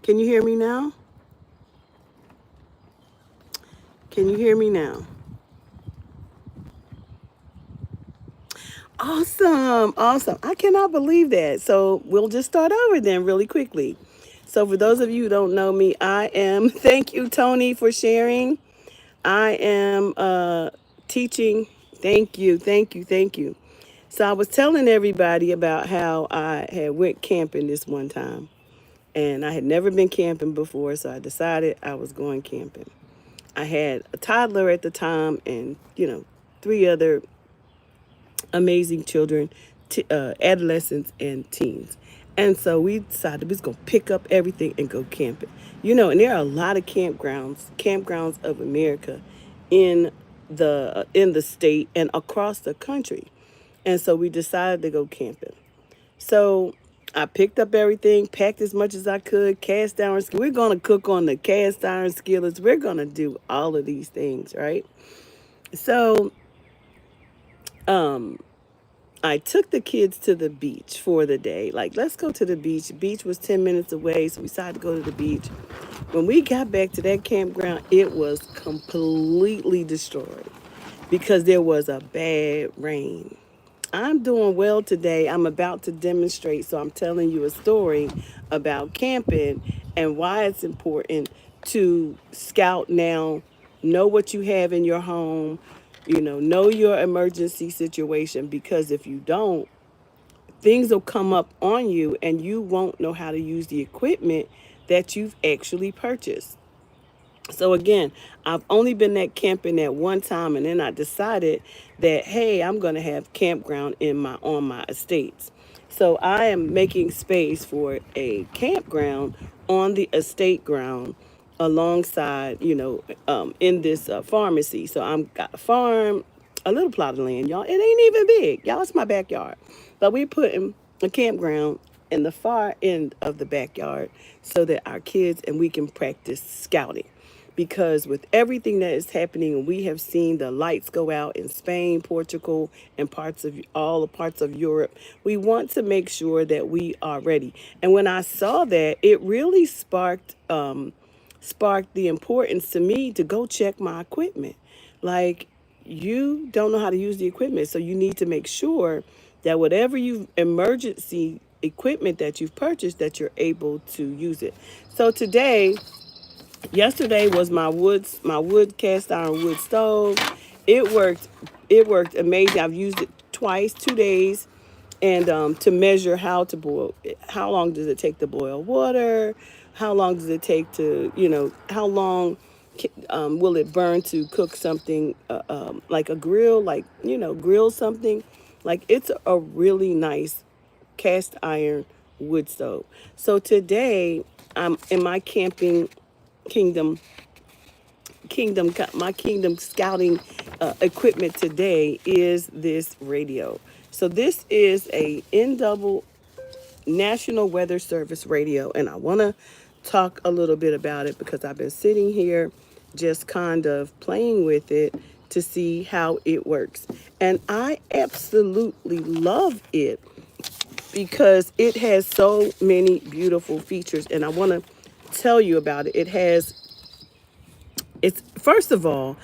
Can you hear me now? Can you hear me now? Awesome. Awesome. I cannot believe that. So we'll just start over then really quickly. So for those of you who don't know me, I am, thank you, Tony, for sharing. I am teaching. Thank you. Thank you. Thank you. So I was telling everybody about how I had went camping this one time. And I had never been camping before, so I decided I was going camping. I had a toddler at the time and, three other amazing children, adolescents, and teens. And so we decided we was going to pick up everything and go camping. And there are a lot of campgrounds of America in the state and across the country. And so we decided to go camping. So I picked up everything, packed as much as I could, cast iron. We're going to cook on the cast iron skillets. We're going to do all of these things, right? So I took the kids to the beach for the day. Like, let's go to the beach. The beach was 10 minutes away, so we decided to go to the beach. When we got back to that campground, it was completely destroyed because there was a bad rain. I'm doing well today. I'm about to demonstrate, so I'm telling you a story about camping and why it's important to scout now, know what you have in your home, know your emergency situation, because if you don't, things will come up on you and you won't know how to use the equipment that you've actually purchased. So again, I've only been at camping at one time, and then I decided that, hey, I'm going to have campground on my estates. So I am making space for a campground on the estate ground alongside, in this pharmacy. So I'm got a farm, a little plot of land, y'all. It ain't even big, y'all. It's my backyard, but we putting a campground in the far end of the backyard so that our kids and we can practice scouting, because with everything that is happening, we have seen the lights go out in Spain, Portugal, and all the parts of Europe. We want to make sure that we are ready. And when I saw that, it really sparked the importance to me to go check my equipment. Like, you don't know how to use the equipment, so you need to make sure that whatever you emergency equipment that you've purchased, that you're able to use it. So yesterday was my wood cast iron wood stove. It worked amazing. I've used it twice, 2 days, and to measure how long does it take to boil water, how long does it take to, how long will it burn to cook something, like a grill, like, grill something. Like, it's a really nice cast iron wood stove. So today I'm in my camping kingdom my kingdom scouting equipment today is this radio. So this is a N National Weather Service radio, and I want to talk a little bit about it because I've been sitting here just kind of playing with it to see how it works. And I absolutely love it because it has so many beautiful features, and I want to tell you about it. It's first of all,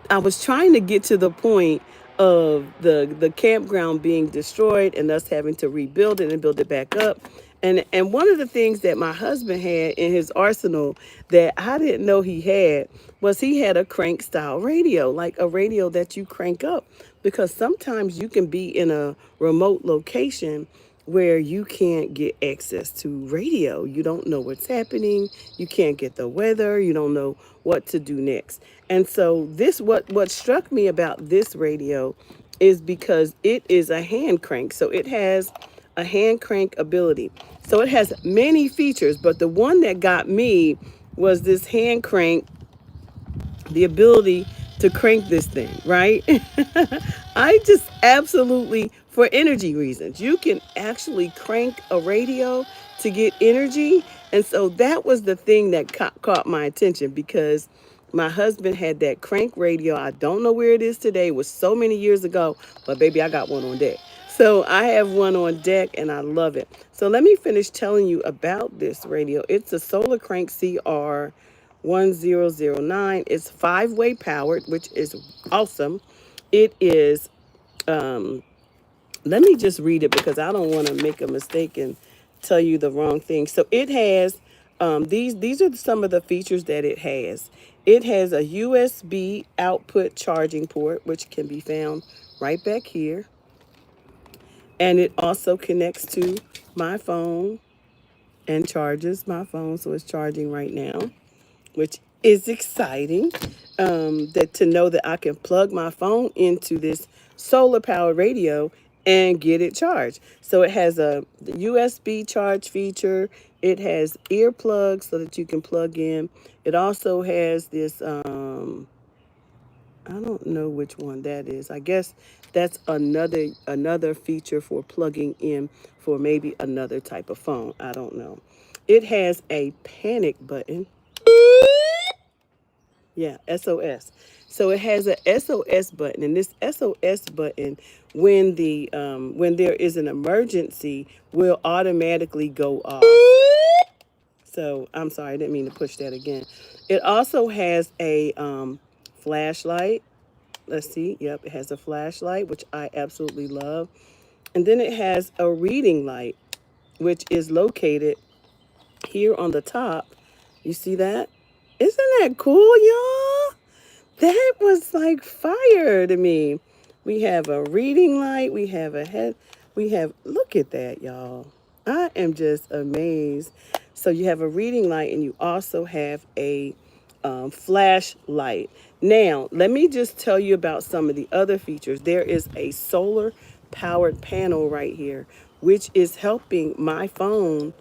I was trying to get to the point of the campground being destroyed and us having to rebuild it and build it back up. And one of the things that my husband had in his arsenal that I didn't know he had a crank style radio, like a radio that you crank up, because sometimes you can be in a remote location where you can't get access to radio. You don't know what's happening. You can't get the weather. You don't know what to do next. And so what struck me about this radio is because it is a hand crank. So it has a hand crank ability. So it has many features, but the one that got me was this hand crank, the ability to crank this thing, right? I just absolutely, for energy reasons, you can actually crank a radio to get energy. And so that was the thing that caught my attention, because my husband had that crank radio. I don't know where it is today. It was so many years ago, but baby, I got one on deck. So I have one on deck and I love it. So let me finish telling you about this radio. It's a Solar Crank CR1009. It's 5-way powered, which is awesome. It is let me just read it because I don't want to make a mistake and tell you the wrong thing. So it has these are some of the features that it has. It has a USB output charging port, which can be found right back here. And it also connects to my phone and charges my phone. So it's charging right now, which is exciting. That to know that I can plug my phone into this solar powered radio and get it charged. So it has a USB charge feature. It has earplugs so that you can plug in. It also has this I don't know which one that is. I guess that's another feature for plugging in for maybe another type of phone. I don't know. It has a panic button. Yeah, SOS. So it has a SOS button, and this SOS button, when there is an emergency, will automatically go off. So I'm sorry, I didn't mean to push that again. It also has a flashlight. Let's see. Yep, it has a flashlight, which I absolutely love. And then it has a reading light, which is located here on the top. You see that? Isn't that cool, y'all? That was like fire to me. We have a reading light. We have a head. We have, look at that, y'all. I am just amazed. So you have a reading light and you also have a flashlight. Now, let me just tell you about some of the other features. There is a solar powered panel right here, which is helping my phone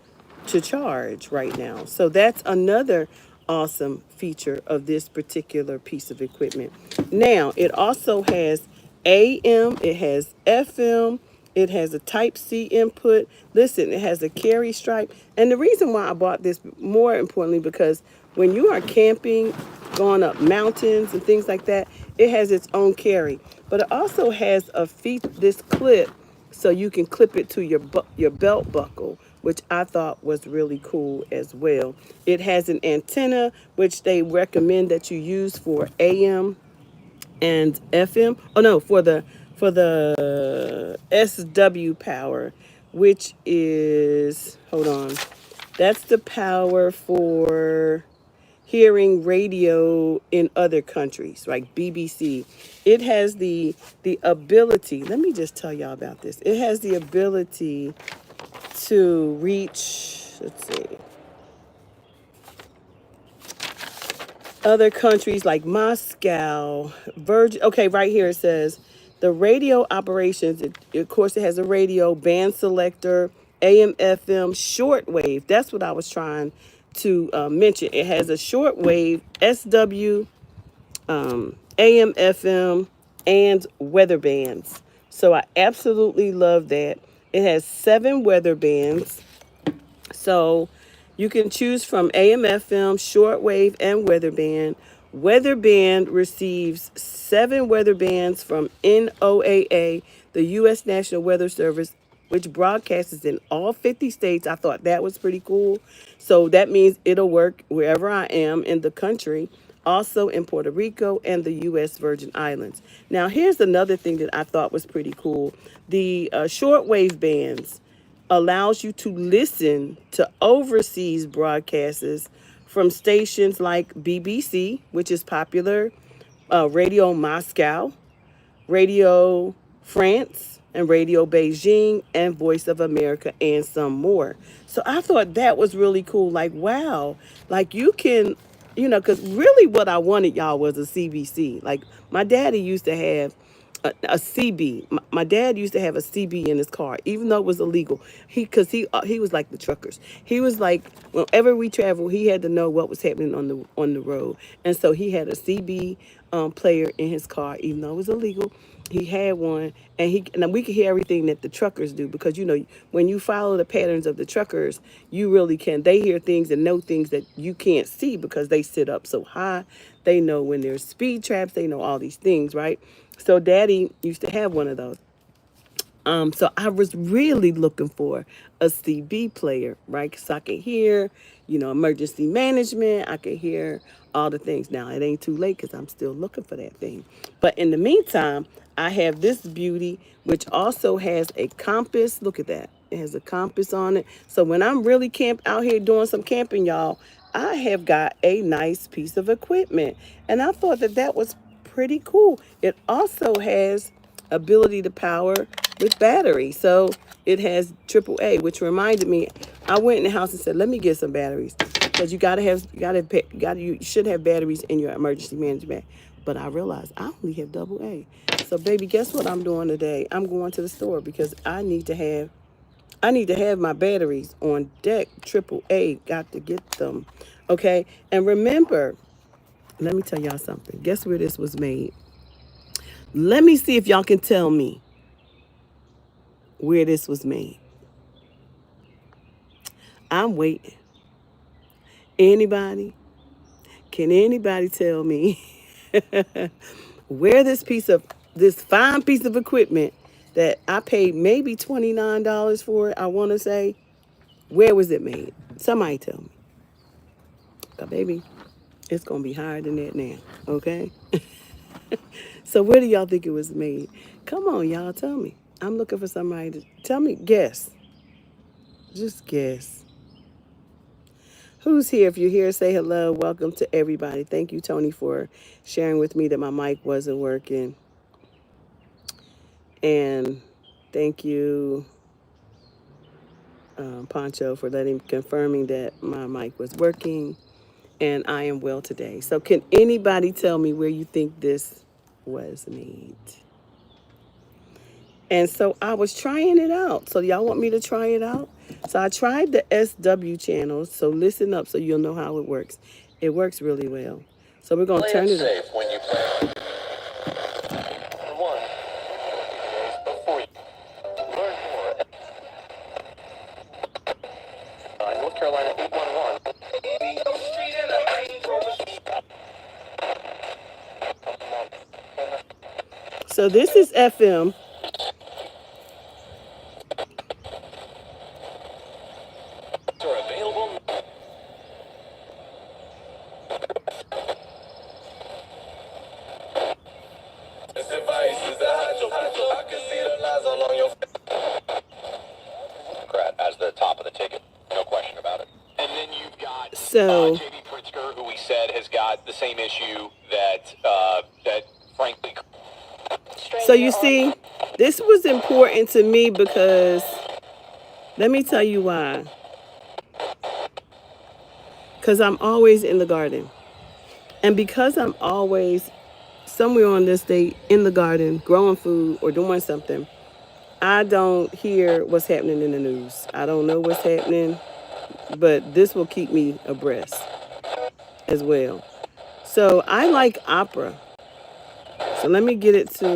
to charge right now. So that's another awesome feature of this particular piece of equipment. Now, it also has AM, it has FM, it has a type C input. Listen, it has a carry stripe. And the reason why I bought this, more importantly, because when you are camping, going up mountains and things like that, it has its own carry. But it also has this clip so you can clip it to your belt buckle, which I thought was really cool as well. It has an antenna, which they recommend that you use for AM and FM. Oh no, for the SW power, which is, hold on, that's the power for hearing radio in other countries, like BBC. It has the ability. Let me just tell y'all about this. It has the ability to reach, let's see, other countries like Moscow, Virgin. Okay, right here it says the radio operations. Of course, it has a radio, band selector, AM, FM, shortwave. That's what I was trying to mention. It has a shortwave, SW, AM, FM, and weather bands. So I absolutely love that. It has 7 weather bands. So you can choose from AM, FM, shortwave, and weather band. Weather band receives 7 weather bands from NOAA, the U.S. National Weather Service, which broadcasts in all 50 states. I thought that was pretty cool. So that means it'll work wherever I am in the country, also in Puerto Rico and the U.S. Virgin Islands. Now, here's another thing that I thought was pretty cool. The shortwave bands allows you to listen to overseas broadcasts from stations like BBC, which is popular, Radio Moscow, Radio France, and Radio Beijing, and Voice of America, and some more. So I thought that was really cool. Like, wow, like you can, because really what I wanted, y'all, was a CBC. Like, my daddy used to have a CB. My dad used to have a CB in his car, even though it was illegal. He was like the truckers. He was like, whenever we traveled, he had to know what was happening on the road, and so he had a CB player in his car, even though it was illegal. He had one, and we could hear everything that the truckers do, because when you follow the patterns of the truckers, you really can. They hear things and know things that you can't see because they sit up so high. They know when there's speed traps. They know all these things, right? So Daddy used to have one of those. So I was really looking for a CB player, right? So I could hear, emergency management. I could hear all the things. Now it ain't too late because I'm still looking for that thing. But in the meantime, I have this beauty, which also has a compass. Look at that. It has a compass on it. So when I'm really out here doing some camping, y'all, I have got a nice piece of equipment. And I thought that that was pretty cool. It also has ability to power with battery. So it has AAA, which reminded me, I went in the house and said, let me get some batteries. Because you should have batteries in your emergency management. But I realized I only have AA. So baby, guess what I'm doing today? I'm going to the store because I need to have my batteries on deck. AAA, got to get them. Okay. And remember, let me tell y'all something. Guess where this was made? Let me see if y'all can tell me where this was made. I'm waiting. Anybody? Can anybody tell me where this fine piece of equipment that I paid maybe $29 for it, I want to say, where was it made? Somebody tell me. Baby, it's going to be higher than that now, okay? So where do y'all think it was made? Come on, y'all, tell me. I'm looking for somebody to tell me. Guess. Just guess. Who's here? If you're here, say hello. Welcome to everybody. Thank you, Tony, for sharing with me that my mic wasn't working. And thank you, Poncho, for confirming that my mic was working. And I am well today. So can anybody tell me where you think this was made? And so I was trying it out. So y'all want me to try it out? So I tried the SW channel. So listen up so you'll know how it works. It works really well. So we're going to turn it safe when you play. One. Before you learn more. North Carolina 811. So this is FM. As the top of the ticket, no question about it. And then you've got JB Pritzker, who we said has got the same issue that frankly. So you see, this was important to me because let me tell you why. Because I'm always in the garden, and because I'm always somewhere on this day in the garden, growing food or doing something, I don't hear what's happening in the news. I don't know what's happening, but this will keep me abreast as well. So I like opera. So let me get it to.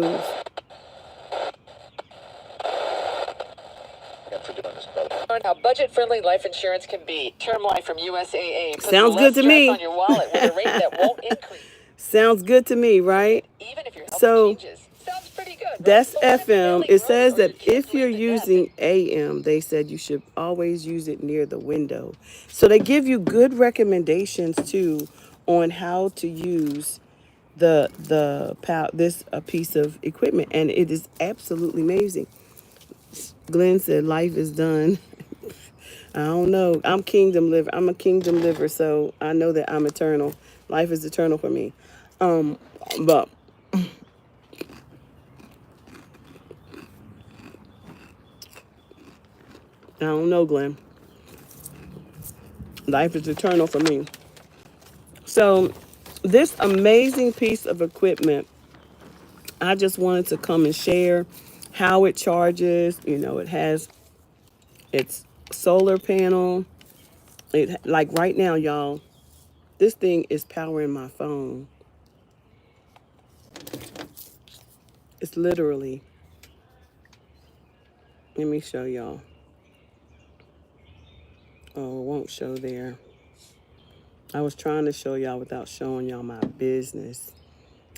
Learn how budget-friendly life insurance can be. Term life from USAA puts Sounds less good to me. stress on your wallet with a rate that won't increase. Sounds good to me, right? Even if your health changes. Sounds pretty good, right? That's FM. It says that if you're using AM, they said you should always use it near the window. So they give you good recommendations too on how to use this piece of equipment, and it is absolutely amazing. Glenn said life is done. I don't know. I'm kingdom liver. I'm a kingdom liver, so I know that I'm eternal. Life is eternal for me. But I don't know, Glenn. Life is eternal for me. So this amazing piece of equipment, I just wanted to come and share how it charges. It has its solar panel. It like right now, y'all, this thing is powering my phone. It's literally, let me show y'all. Oh, it won't show there. I was trying to show y'all without showing y'all my business.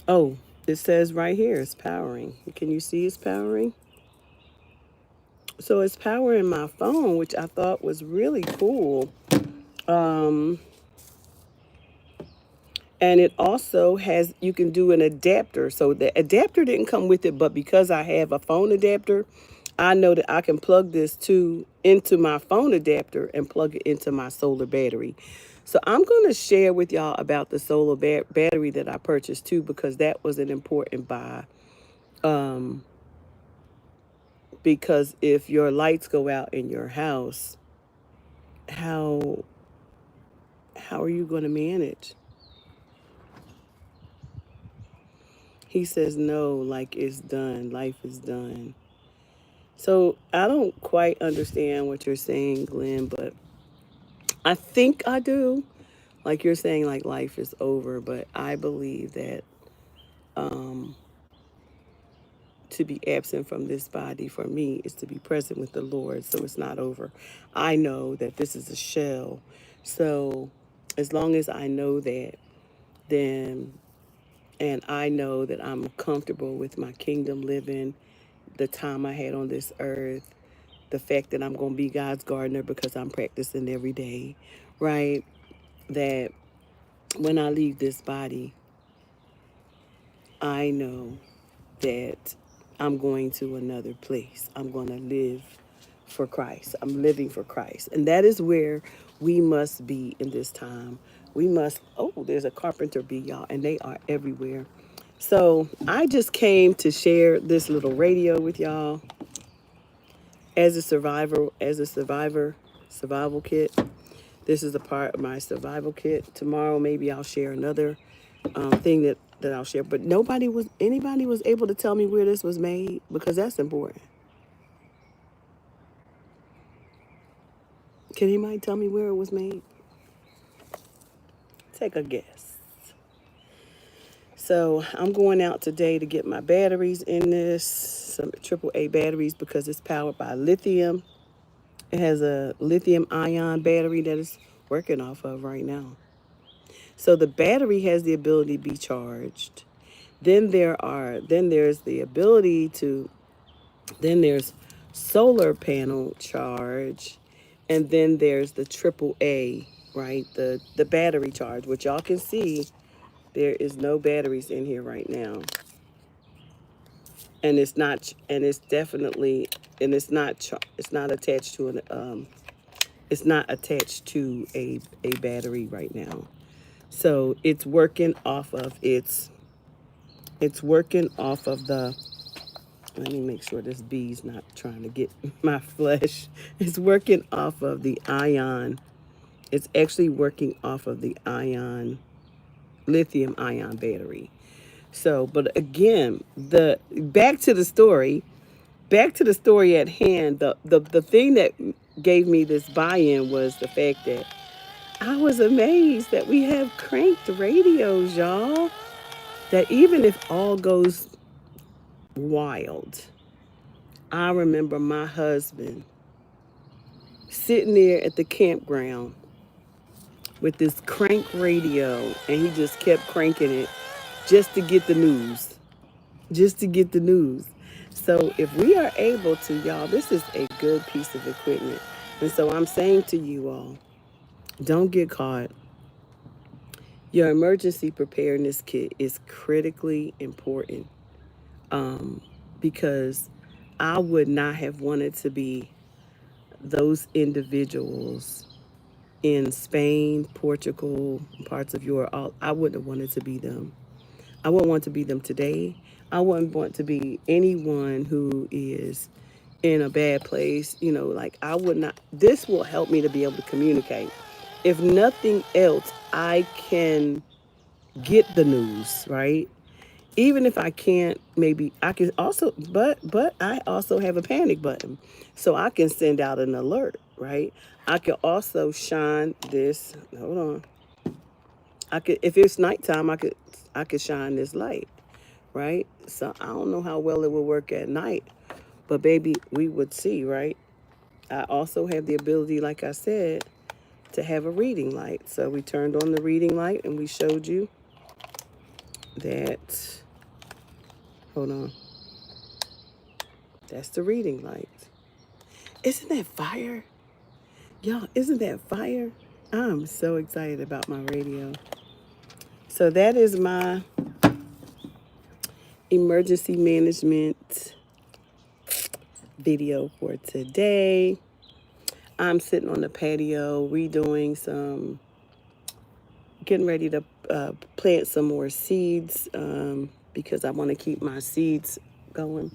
Oh, it says right here it's powering. Can you see it's powering? So it's powering my phone, which I thought was really cool. Um, and it also has, you can do an adapter. So the adapter didn't come with it, but because I have a phone adapter, I know that I can plug this into my phone adapter and plug it into my solar battery. So I'm going to share with y'all about the solar battery that I purchased too, because that was an important buy. Um, because if your lights go out in your house, how how are you going to manage? He says no, like it's done, life is done. So I don't quite understand what you're saying, Glenn, but I think I do. Like you're saying, like life is over, but I believe that um, to be absent from this body for me is to be present with the Lord. So it's not over. I know that this is a shell. So as long as I know that, then, and I know that I'm comfortable with my kingdom living, the time I had on this earth, the fact that I'm going to be God's gardener because I'm practicing every day, right? That when I leave this body, I know that I'm going to another place. I'm going to live for Christ. I'm living for Christ. And that is where we must be in this time. We must, oh, there's a carpenter bee, y'all, and they are everywhere. So I just came to share this little radio with y'all survival kit. This is a part of my survival kit. Tomorrow, maybe I'll share another thing that I'll share. But anybody was able to tell me where this was made, because that's important. Can anybody tell me where it was made? Take a guess. So I'm going out today to get my batteries in this, some AAA batteries, because it's powered by lithium. It has a lithium ion battery that it's working off of right now. So the battery has the ability to be charged. Then there's the ability to, then there's solar panel charge, and then there's the triple A, right? The battery charge, which y'all can see there is no batteries in here right now. And it's not, and it's definitely, and it's not attached to it's not attached to a battery right now. So it's working off of the, let me make sure this bee's not trying to get my flesh. It's working off of the ion. It's actually working off of the lithium ion battery. So, but again, the back to the story at hand, the thing that gave me this buy-in was the fact that I was amazed that we have cranked radios, y'all. That even if all goes wild, I remember my husband sitting there at the campground with this crank radio, and he just kept cranking it just to get the news, just to get the news. So if we are able to, y'all, this is a good piece of equipment. And so I'm saying to you all, don't get caught. Your emergency preparedness kit is critically important, um, because I would not have wanted to be those individuals in Spain, Portugal, parts of Europe. I wouldn't have wanted to be them. I wouldn't want to be them today. I wouldn't want to be anyone who is in a bad place. Like I would not. This will help me to be able to communicate. If nothing else, I can get the news, right? Even if I can't, maybe I can also, but I also have a panic button, so I can send out an alert, right? I can also shine this. Hold on. I could, if it's nighttime, I could shine this light, right? So I don't know how well it will work at night, but baby, we would see, right? I also have the ability, like I said, to have a reading light. So we turned on the reading light and we showed you that. Hold on. That's the reading light. Isn't that fire? Y'all, isn't that fire? I'm so excited about my radio. So that is my emergency management video for today. I'm sitting on the patio redoing some, getting ready to plant some more seeds because I want to keep my seeds going.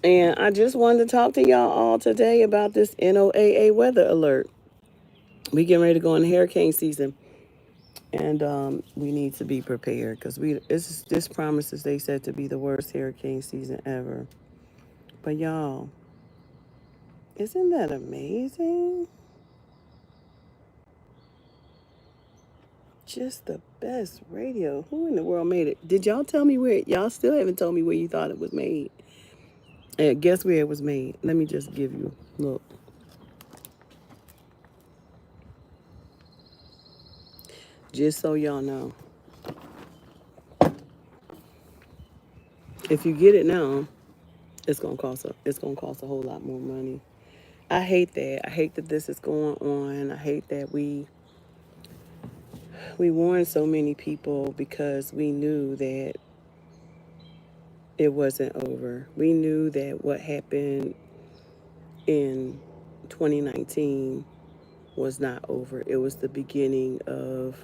And I just wanted to talk to y'all all today about this NOAA weather alert. We getting ready to go into hurricane season, and we need to be prepared because this promises they said to be the worst hurricane season ever. But y'all, isn't that amazing? Just the best radio. Who in the world made it? Did y'all tell me where? Y'all still haven't told me where you thought it was made. And guess where it was made? Let me just give you look. Just so y'all know. If you get it now, it's gonna cost a whole lot more money. I hate that. I hate that this is going on. I hate that we warned so many people because we knew that it wasn't over. We knew that what happened in 2019 was not over. It was the beginning of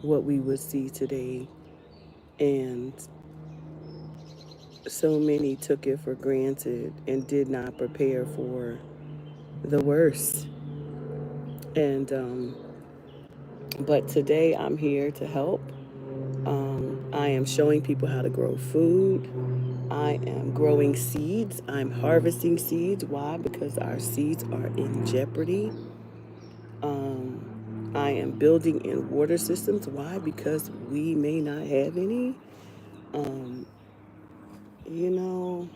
what we would see today. And so many took it for granted and did not prepare for the worst. And but today I'm here to help. I am showing people how to grow food. I am growing seeds. I'm harvesting seeds. Why? Because our seeds are in jeopardy. I am building in water systems. Why? Because we may not have any. Um, you know,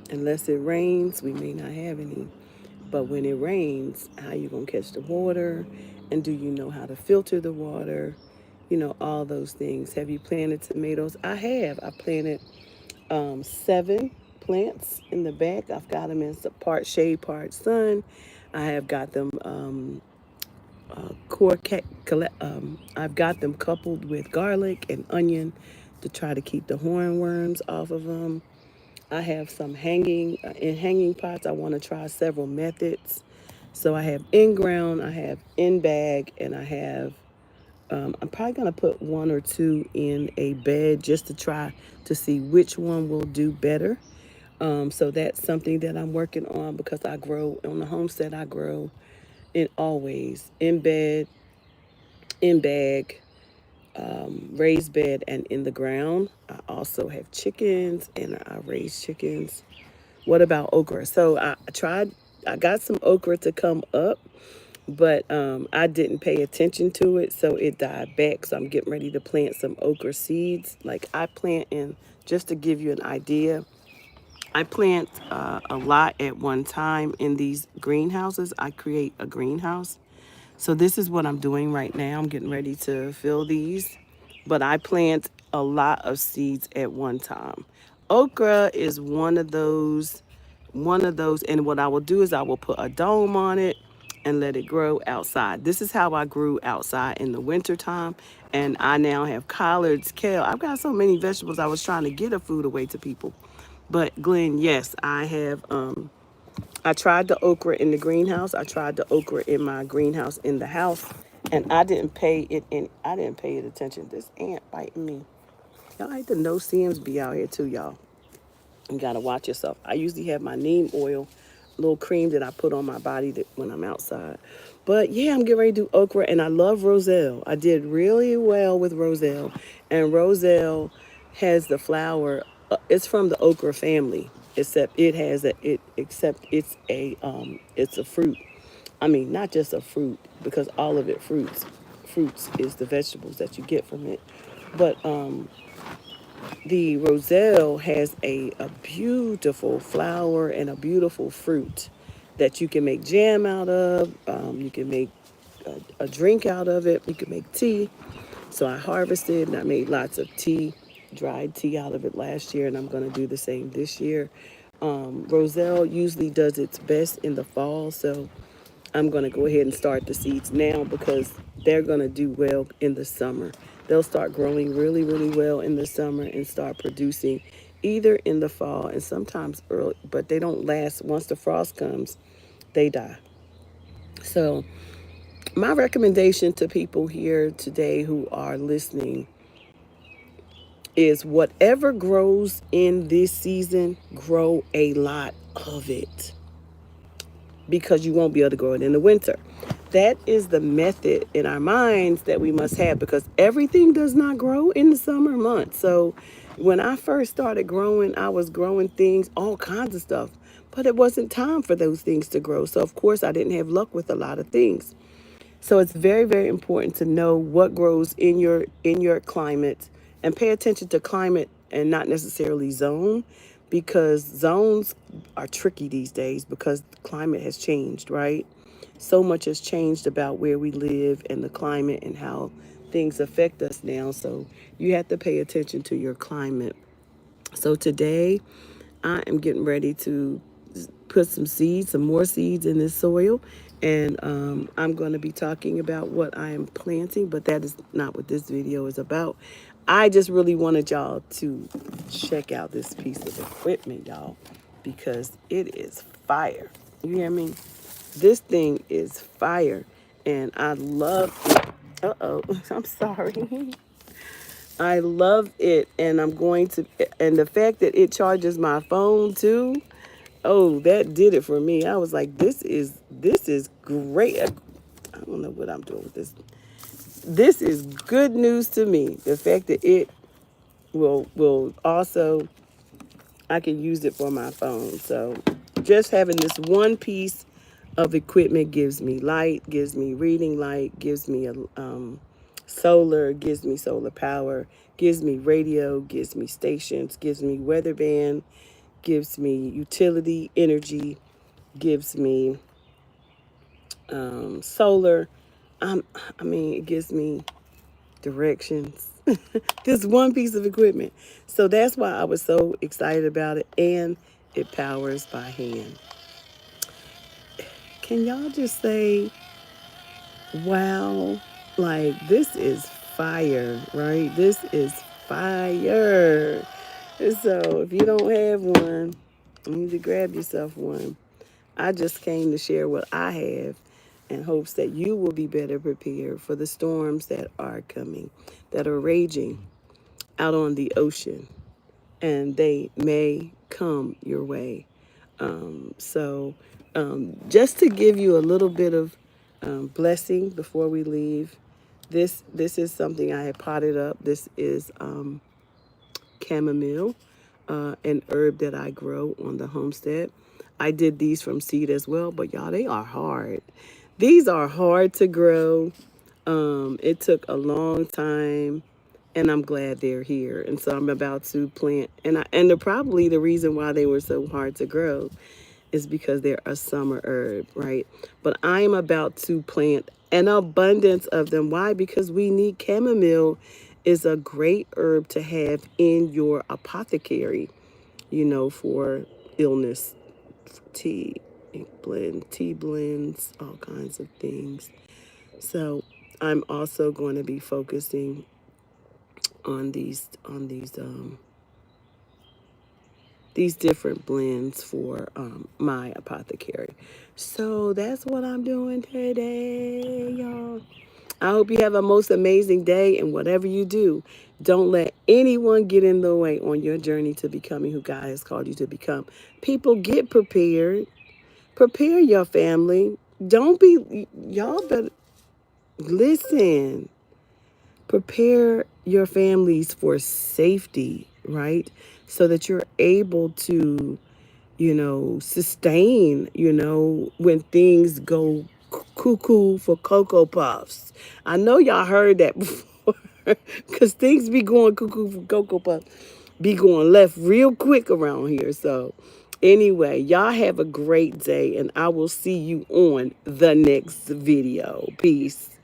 unless it rains, we may not have any. But when it rains, how you gonna catch the water? And do you know how to filter the water? You know, all those things. Have you planted tomatoes? I have. I planted 7 plants in the back. I've got them in part shade, part sun. I have got them I've got them coupled with garlic and onion to try to keep the hornworms off of them. I have some hanging in hanging pots. I want to try several methods. So I have in ground, I have in bag, and I have. I'm probably gonna put 1 or 2 in a bed just to try to see which one will do better. So that's something that I'm working on because I grow on the homestead. I grow in always in bed, in bag, raised bed, and in the ground. I also have chickens and I raise chickens. What about okra? So I tried, I got some okra to come up, but I didn't pay attention to it, so it died back. So I'm getting ready to plant some okra seeds. Like I plant in, just to give you an idea, I plant a lot at one time in these greenhouses. I create a greenhouse. So this is what I'm doing right now. I'm getting ready to fill these, but I plant a lot of seeds at one time. Okra is one of those, and what I will do is I will put a dome on it and let it grow outside. This is how I grew outside in the wintertime. And I now have collards, kale. I've got so many vegetables. I was trying to get a food away to people. But Glenn, yes, I have I tried the okra in the greenhouse. I tried the okra in my greenhouse in the house, and I didn't pay it attention. This ant biting me. Y'all hate the no CMs be out here too, y'all. You gotta watch yourself. I usually have my neem oil, little cream that I put on my body when I'm outside. But yeah, I'm getting ready to do okra, and I love roselle. I did really well with roselle, and roselle has the flower. It's from the okra family, except it has a it except it's a fruit. I mean, not just a fruit because all of it fruits. Fruits is the vegetables that you get from it, but the roselle has a beautiful flower and a beautiful fruit that you can make jam out of. You can make a drink out of it. You can make tea. So I harvested and I made lots of tea. dried tea out of it last year, and I'm going to do the same this year. Roselle usually does its best in the fall, so I'm going to go ahead and start the seeds now because they're going to do well in the summer. They'll start growing really, really well in the summer and start producing either in the fall and sometimes early, but they don't last. Once the frost comes, they die. So, my recommendation to people here today who are listening is whatever grows in this season, grow a lot of it because you won't be able to grow it in the winter. That is the method in our minds that we must have because everything does not grow in the summer months. So when I first started growing, I was growing things, all kinds of stuff, but it wasn't time for those things to grow. So of course I didn't have luck with a lot of things. So it's very, very important to know what grows in your climate and pay attention to climate and not necessarily zone because zones are tricky these days because climate has changed, right? So much has changed about where we live and the climate and how things affect us now. So you have to pay attention to your climate. So today I am getting ready to put some seeds, some more seeds in this soil. And I'm going to be talking about what I am planting, but that is not what this video is about. I just really wanted y'all to check out this piece of equipment, y'all, because it is fire. You hear me? This thing is fire. And I love it. Uh-oh, I'm sorry. I love it, and I'm going to, and the fact that it charges my phone too, oh, that did it for me. I was like, this is great. I don't know what I'm doing with this. This is good news to me. The fact that it will also, I can use it for my phone. So just having this one piece of equipment gives me light, gives me reading light, gives me a solar, gives me solar power, gives me radio, gives me stations, gives me weather band, gives me utility energy, gives me solar. I mean, it gives me directions. This one piece of equipment. So that's why I was so excited about it. And it powers by hand. Can y'all just say, wow, like this is fire, right? This is fire. So if you don't have one, you need to grab yourself one. I just came to share what I have in hopes that you will be better prepared for the storms that are coming, that are raging out on the ocean, and they may come your way. Just to give you a little bit of blessing before we leave, this is something I had potted up. This is chamomile, an herb that I grow on the homestead. I did these from seed as well, but y'all, they are hard. These are hard to grow. It took a long time, and I'm glad they're here. And so I'm about to plant, and probably the reason why they were so hard to grow is because they're a summer herb, right? But I'm about to plant an abundance of them. Why? Because we need chamomile is a great herb to have in your apothecary, for illness, tea, tea blends, all kinds of things. So I'm also going to be focusing on these different blends for my apothecary. So that's what I'm doing today, y'all. I hope you have a most amazing day, and whatever you do, don't let anyone get in the way on your journey to becoming who God has called you to become. People, get prepared. Prepare your family. Don't be, y'all better listen. Prepare your families for safety, right? So that you're able to, sustain, when things go cuckoo for Cocoa Puffs. I know y'all heard that before because things be going cuckoo for Cocoa Puffs, be going left real quick around here. So, anyway, y'all have a great day, and I will see you on the next video. Peace.